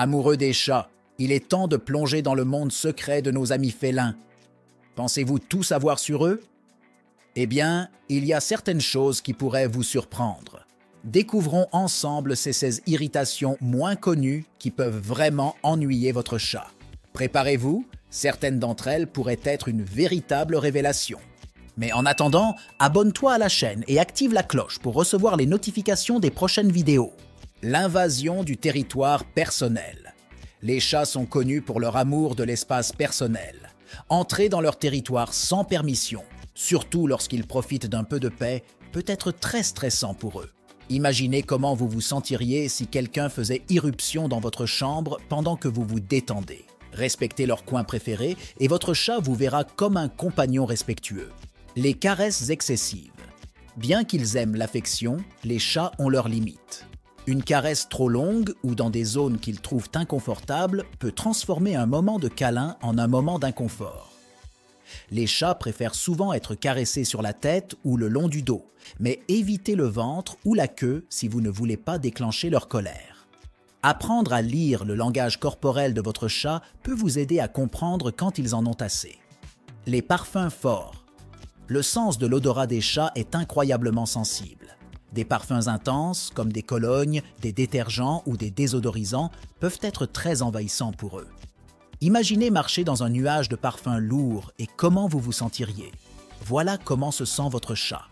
Amoureux des chats, il est temps de plonger dans le monde secret de nos amis félins. Pensez-vous tout savoir sur eux? Eh bien, il y a certaines choses qui pourraient vous surprendre. Découvrons ensemble ces 16 irritations moins connues qui peuvent vraiment ennuyer votre chat. Préparez-vous, certaines d'entre elles pourraient être une véritable révélation. Mais en attendant, abonne-toi à la chaîne et active la cloche pour recevoir les notifications des prochaines vidéos. L'invasion du territoire personnel. Les chats sont connus pour leur amour de l'espace personnel. Entrer dans leur territoire sans permission, surtout lorsqu'ils profitent d'un peu de paix, peut être très stressant pour eux. Imaginez comment vous vous sentiriez si quelqu'un faisait irruption dans votre chambre pendant que vous vous détendez. Respectez leur coin préféré et votre chat vous verra comme un compagnon respectueux. Les caresses excessives. Bien qu'ils aiment l'affection, les chats ont leurs limites. Une caresse trop longue ou dans des zones qu'ils trouvent inconfortables peut transformer un moment de câlin en un moment d'inconfort. Les chats préfèrent souvent être caressés sur la tête ou le long du dos, mais évitez le ventre ou la queue si vous ne voulez pas déclencher leur colère. Apprendre à lire le langage corporel de votre chat peut vous aider à comprendre quand ils en ont assez. Les parfums forts. Le sens de l'odorat des chats est incroyablement sensible. Des parfums intenses, comme des colognes, des détergents ou des désodorisants, peuvent être très envahissants pour eux. Imaginez marcher dans un nuage de parfums lourds et comment vous vous sentiriez. Voilà comment se sent votre chat.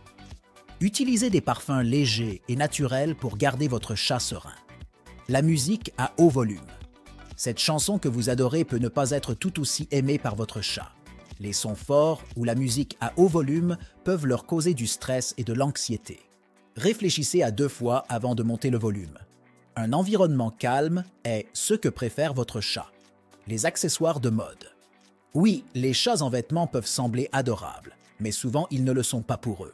Utilisez des parfums légers et naturels pour garder votre chat serein. La musique à haut volume. Cette chanson que vous adorez peut ne pas être tout aussi aimée par votre chat. Les sons forts ou la musique à haut volume peuvent leur causer du stress et de l'anxiété. Réfléchissez à 2 fois avant de monter le volume. Un environnement calme est ce que préfère votre chat. Les accessoires de mode. Oui, les chats en vêtements peuvent sembler adorables, mais souvent ils ne le sont pas pour eux.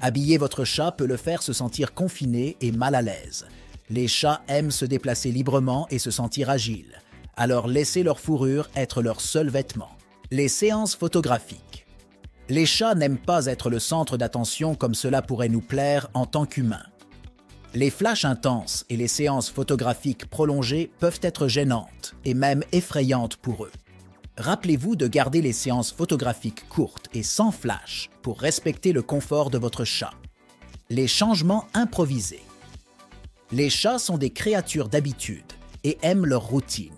Habiller votre chat peut le faire se sentir confiné et mal à l'aise. Les chats aiment se déplacer librement et se sentir agiles, alors laissez leur fourrure être leur seul vêtement. Les séances photographiques. Les chats n'aiment pas être le centre d'attention comme cela pourrait nous plaire en tant qu'humains. Les flashs intenses et les séances photographiques prolongées peuvent être gênantes et même effrayantes pour eux. Rappelez-vous de garder les séances photographiques courtes et sans flash pour respecter le confort de votre chat. Les changements improvisés. Les chats sont des créatures d'habitude et aiment leur routine.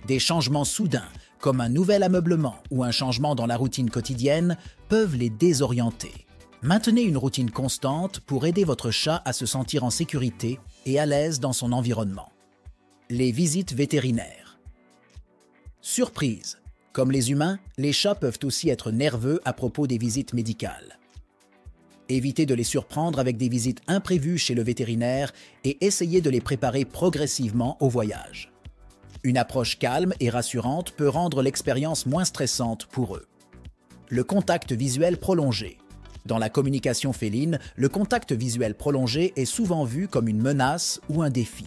Des changements soudains, comme un nouvel ameublement ou un changement dans la routine quotidienne, peuvent les désorienter. Maintenez une routine constante pour aider votre chat à se sentir en sécurité et à l'aise dans son environnement. Les visites vétérinaires. Surprise! Comme les humains, les chats peuvent aussi être nerveux à propos des visites médicales. Évitez de les surprendre avec des visites imprévues chez le vétérinaire et essayez de les préparer progressivement au voyage. Une approche calme et rassurante peut rendre l'expérience moins stressante pour eux. Le contact visuel prolongé. Dans la communication féline, le contact visuel prolongé est souvent vu comme une menace ou un défi.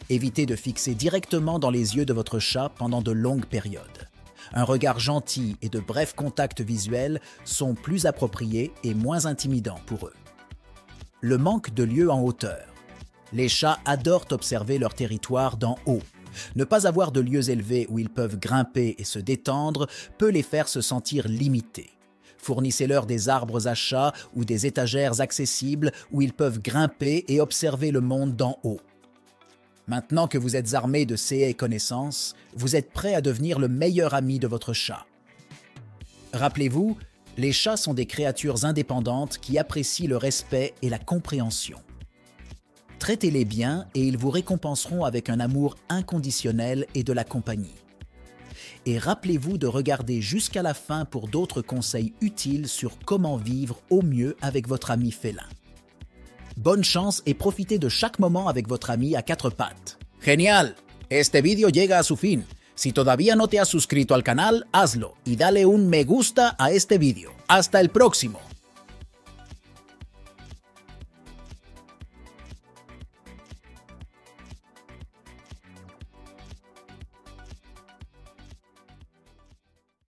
Évitez de fixer directement dans les yeux de votre chat pendant de longues périodes. Un regard gentil et de brefs contacts visuels sont plus appropriés et moins intimidants pour eux. Le manque de lieux en hauteur. Les chats adorent observer leur territoire d'en haut. Ne pas avoir de lieux élevés où ils peuvent grimper et se détendre peut les faire se sentir limités. Fournissez-leur des arbres à chat ou des étagères accessibles où ils peuvent grimper et observer le monde d'en haut. Maintenant que vous êtes armé de ces connaissances, vous êtes prêt à devenir le meilleur ami de votre chat. Rappelez-vous, les chats sont des créatures indépendantes qui apprécient le respect et la compréhension. Traitez-les bien et ils vous récompenseront avec un amour inconditionnel et de la compagnie. Et rappelez-vous de regarder jusqu'à la fin pour d'autres conseils utiles sur comment vivre au mieux avec votre ami félin. Bonne chance et profitez de chaque moment avec votre ami à 4 pattes. ¡Genial! Este video llega a su fin. Si todavía no te has suscrito al canal, hazlo y dale un me gusta a este video. ¡Hasta el próximo!